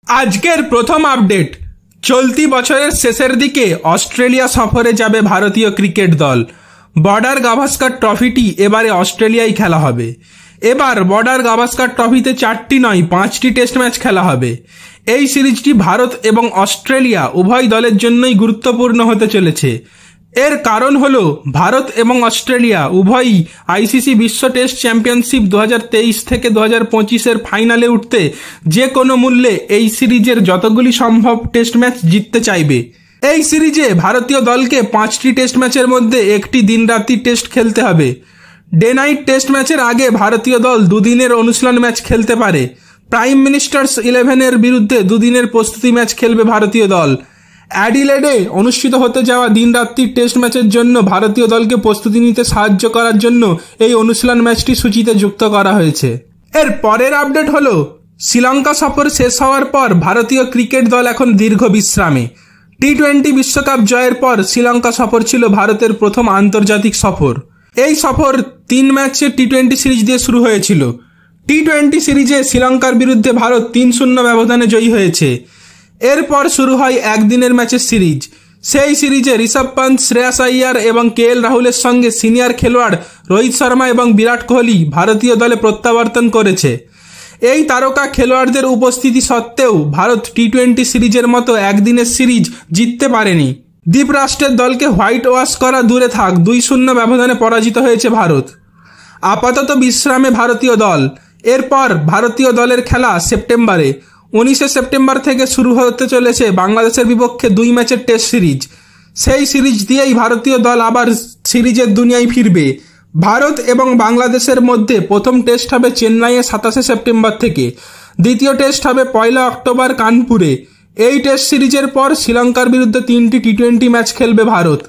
আজকের প্রথম আপডেট। চলতি বছরের শেষের দিকে অস্ট্রেলিয়া সফরে যাবে ভারতীয় ক্রিকেট দল। বর্ডার গাভাস্কার ট্রফিটি এবারে অস্ট্রেলিয়ায় খেলা হবে। এবার বর্ডার গাভাস্কার ট্রফিতে 4টি নয় 5টি টেস্ট ম্যাচ খেলা হবে। এই সিরিজটি ভারত এবং অস্ট্রেলিয়া উভয় দলের জন্যই গুরুত্বপূর্ণ হতে চলেছে। এর কারণ হলো ভারত এবং অস্ট্রেলিয়া উভয়ই আইসিসি বিশ্ব টেস্ট চ্যাম্পিয়নশিপ 2023 থেকে 2025-এর ফাইনালে উঠতে যে কোনো মূল্যে এই সিরিজের যতগুলি সম্ভব টেস্ট ম্যাচ জিততে চাইবে। এই সিরিজে ভারতীয় দলকে 5টি টেস্ট ম্যাচের মধ্যে একটি দিনরাত্রি টেস্ট খেলতে হবে। ডে নাইট টেস্ট ম্যাচের আগে ভারতীয় দল দুদিনের অনুশীলন ম্যাচ খেলতে পারে। প্রাইম মিনিস্টার্স 11-এর বিরুদ্ধে দুদিনের প্রস্তুতি ম্যাচ খেলবে ভারতীয় দল। অ্যাডিলেডে অনুষ্ঠিত হতে যাওয়া দিনরাত্রির টেস্ট ম্যাচের জন্য ভারতীয় দলকে প্রস্তুতি নিতে সাহায্য করার জন্য এই অনুশীলন ম্যাচটি সূচিতে যুক্ত করা হয়েছে। এর পরের আপডেট হলো শ্রীলঙ্কা সফর শেষ হওয়ার পর ভারতীয় ক্রিকেট দল এখন দীর্ঘ বিশ্রামে। টি-20 বিশ্বকাপ জয়ের পর শ্রীলঙ্কা সফর ছিল ভারতের প্রথম আন্তর্জাতিক সফর। এই সফর 3 ম্যাচের টি-20 সিরিজ দিয়ে শুরু হয়েছিল। টি-20 সিরিজে শ্রীলঙ্কার বিরুদ্ধে ভারত 3-0 ব্যবধানে জয়ী হয়েছে। এরপর শুরু হয় একদিনের ম্যাচের সিরিজ। সেই সিরিজে ঋষভ পন্ত, শ্রেয়াস আইয়ার এবং কেএল রাহুলের সঙ্গে সিনিয়র খেলোয়াড় রোহিত শর্মা এবং বিরাট কোহলি ভারতীয় দলে প্রত্যাবর্তন করেছে। এই তারকা খেলোয়াড়দের উপস্থিতি সত্ত্বেও ভারত টি-20 সিরিজের মতো একদিনের সিরিজ জিততে পারেনি। দ্বীপরাষ্ট্রের দলকে হোয়াইট ওয়াশ করা দূরে থাক, 2-0 ব্যবধানে পরাজিত হয়েছে ভারত। আপাতত বিশ্রামে ভারতীয় দল। এরপর ভারতীয় দলের খেলা সেপ্টেম্বরে। 19 সেপ্টেম্বর থেকে শুরু হতে চলেছে বাংলাদেশের বিপক্ষে 2 ম্যাচের টেস্ট সিরিজ। সেই সিরিজ দিয়েই ভারতীয় দল আবার সিরিজের দুনিয়ায় ফিরবে। ভারত এবং বাংলাদেশের মধ্যে প্রথম টেস্ট হবে চেন্নাইয়ে 27 সেপ্টেম্বর থেকে। দ্বিতীয় টেস্ট হবে 1 অক্টোবর কানপুরে। এই টেস্ট সিরিজের পর শ্রীলঙ্কার বিরুদ্ধে 3টি টি-20 ম্যাচ খেলবে ভারত।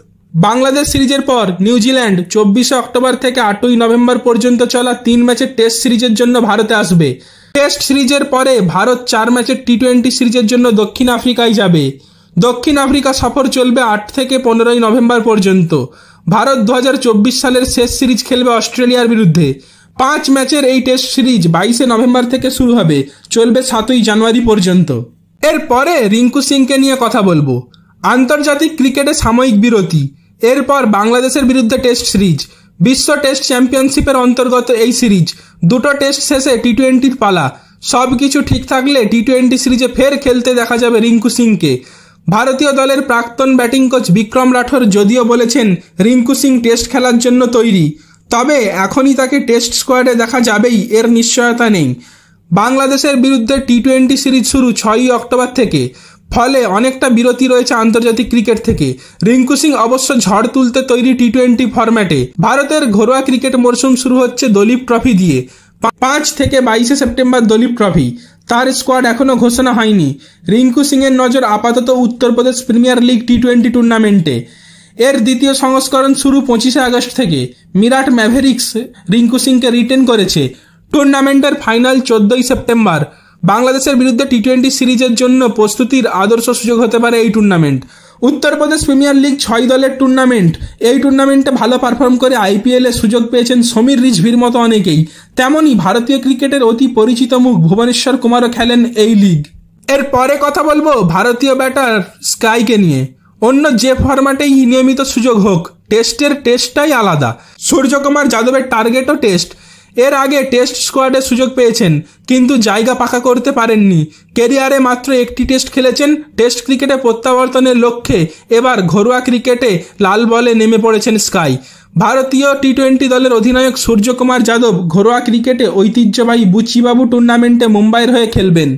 বাংলাদেশ সিরিজের পর নিউজিল্যান্ড 24 অক্টোবর থেকে 8 নভেম্বর পর্যন্ত চলা 3 ম্যাচের টেস্ট সিরিজের জন্য ভারতে আসবে। টেস্ট সিরিজের পরে ভারত 4 ম্যাচের টি-20 সিরিজের জন্য দক্ষিণ আফ্রিকায় যাবে। দক্ষিণ আফ্রিকা সফর চলবে 8 থেকে 15 নভেম্বর পর্যন্ত। ভারত 2024 সালের শেষ সিরিজ খেলবে অস্ট্রেলিয়ার বিরুদ্ধে। 5 ম্যাচের এই টেস্ট সিরিজ 22 নভেম্বর থেকে শুরু হবে, চলবে 7 জানুয়ারি পর্যন্ত। এরপরে রিঙ্কু সিংকে নিয়ে কথা বলবো। আন্তর্জাতিক ক্রিকেটে সাময়িক বিরতি। এরপর বাংলাদেশের বিরুদ্ধে টেস্ট সিরিজ। বিশ্ব টেস্ট চ্যাম্পিয়নশিপের অন্তর্গত এই সিরিজ। 2টো টেস্ট শেষে টি-20-র পালা। সবকিছু ঠিক থাকলে টি-20 সিরিজে ফের খেলতে দেখা যাবে রিঙ্কু সিংকে। ভারতীয় দলের প্রাক্তন ব্যাটিং কোচ বিক্রম রাঠোর যদিও বলেছেন রিঙ্কু সিং টেস্ট খেলার জন্য তৈরি, তবে এখনই তাকে টেস্ট স্কোয়াডে দেখা যাবেই এর নিশ্চয়তা নেই। বাংলাদেশের বিরুদ্ধে টি-20 সিরিজ শুরু 6 অক্টোবর থেকে, ফলে অনেকটা বিরতি রয়েছে আন্তর্জাতিক ক্রিকেট থেকে। রিঙ্কু সিং অবশ্য ঝড় তুলতে তৈরি টি-20 ফরম্যাটে। ভারতের ঘরোয়া ক্রিকেট মরশুম শুরু হচ্ছে দলীপ ট্রফি দিয়ে। 5 থেকে 22 সেপ্টেম্বর দলীপ ট্রফি। তার স্কোয়াড এখনও ঘোষণা হয়নি। রিঙ্কু সিংয়ের নজর আপাতত উত্তরপ্রদেশ প্রিমিয়ার লিগ টি-20 টুর্নামেন্টে। এর দ্বিতীয় সংস্করণ শুরু 25 আগস্ট থেকে। মিরাট ম্যাভেরিক্স রিঙ্কু সিংকে রিটেন করেছে। টুর্নামেন্টের ফাইনাল 14 সেপ্টেম্বর। বাংলাদেশের বিরুদ্ধে টি-20 সিরিজের জন্য প্রস্তুতির আদর্শ সুযোগ হতে পারে এই টুর্নামেন্ট। উত্তরপ্রদেশ প্রিমিয়ার লিগ 6 দলের টুর্নামেন্ট। এই টুর্নামেন্টে ভালো পারফর্ম করে আইপিএলে সুযোগ পেয়েছেন সমীর রিজভির মতো অনেকেই। তেমনই ভারতীয় ক্রিকেটের অতি পরিচিত মুখ ভুবনেশ্বর কুমারও খেলেন এই লিগ। এরপরে কথা বলবো ভারতীয় ব্যাটার স্কাইকে নিয়ে। অন্য যে ফরম্যাটেই নিয়মিত সুযোগ হোক, টেস্টের টেস্টটাই আলাদা। সূর্যকুমার যাদবের টার্গেটও টেস্ট। এর আগে টেস্ট স্কোয়াডে সুযোগ পেয়েছেন, কিন্তু জায়গা পাকা করতে পারেননি। ক্যারিয়ারে মাত্র একটি টেস্ট খেলেছেন। টেস্ট ক্রিকেটে প্রত্যাবর্তনের লক্ষ্যে এবার ঘরোয়া ক্রিকেটে লাল বলে নেমে পড়েছেন স্কাই। ভারতীয় টি-20 দলের অধিনায়ক সূর্যকুমার যাদব ঘরোয়া ক্রিকেটে ঐতিহ্যবাহী বুচিবাবু টুর্নামেন্টে মুম্বাইয়ের হয়ে খেলবেন।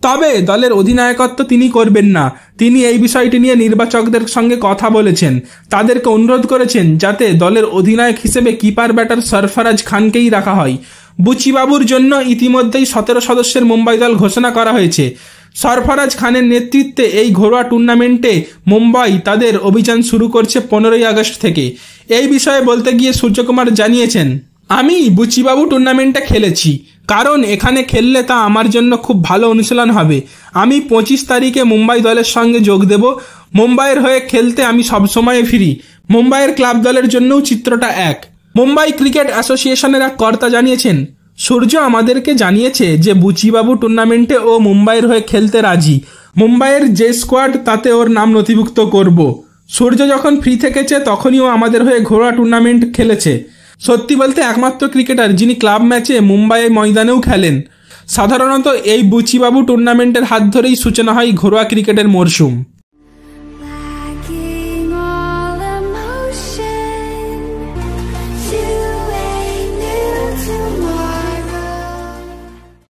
তবে দলের অধিনায়কত্ব তিনি করবেন না। তিনি এই বিষয়টি নিয়ে নির্বাচকদের সঙ্গে কথা বলেছেন। তাদেরকে অনুরোধ করেছেন যাতে দলের অধিনায়ক হিসেবে কিপার ব্যাটার সরফরাজ খানকেই রাখা হয়। বুচিবাবুর জন্য ইতিমধ্যেই 17 সদস্যের মুম্বাই দল ঘোষণা করা হয়েছে। সরফরাজ খানের নেতৃত্বে এই ঘরোয়া টুর্নামেন্টে মুম্বাই তাদের অভিযান শুরু করছে 15 আগস্ট থেকে। এই বিষয়ে বলতে গিয়ে সূর্যকুমার জানিয়েছেন, আমি বুচিবাবু টুর্নামেন্টে খেলেছি, কারণ এখানে খেললে তা আমার জন্য খুব ভালো অনুশীলন হবে। আমি 25 তারিখে মুম্বাই দলের সঙ্গে যোগ দেব। মুম্বাইয়ের হয়ে খেলতে আমি সবসময় ফিরি। মুম্বাইয়ের ক্লাব দলের জন্যও চিত্রটা এক। মুম্বাই ক্রিকেট অ্যাসোসিয়েশনের এক কর্তা জানিয়েছেন, সূর্য আমাদেরকে জানিয়েছে যে বুচিবাবু টুর্নামেন্টে ও মুম্বাইয়ের হয়ে খেলতে রাজি। মুম্বাইয়ের যে স্কোয়াড তাতে ওর নাম নথিভুক্ত করব। সূর্য যখন ফ্রি থেকেছে তখনই ও আমাদের হয়ে ঘরোয়া টুর্নামেন্ট খেলেছে। সত্যি বলতে একমাত্র ক্রিকেটার যিনি ক্লাব ম্যাচে মুম্বাই ময়দানেও খেলেন। সাধারণত এই বুচিবাবু টুর্নামেন্টের হাত ধরেই সূচনা হয় ঘরোয়া ক্রিকেটের মরশুম।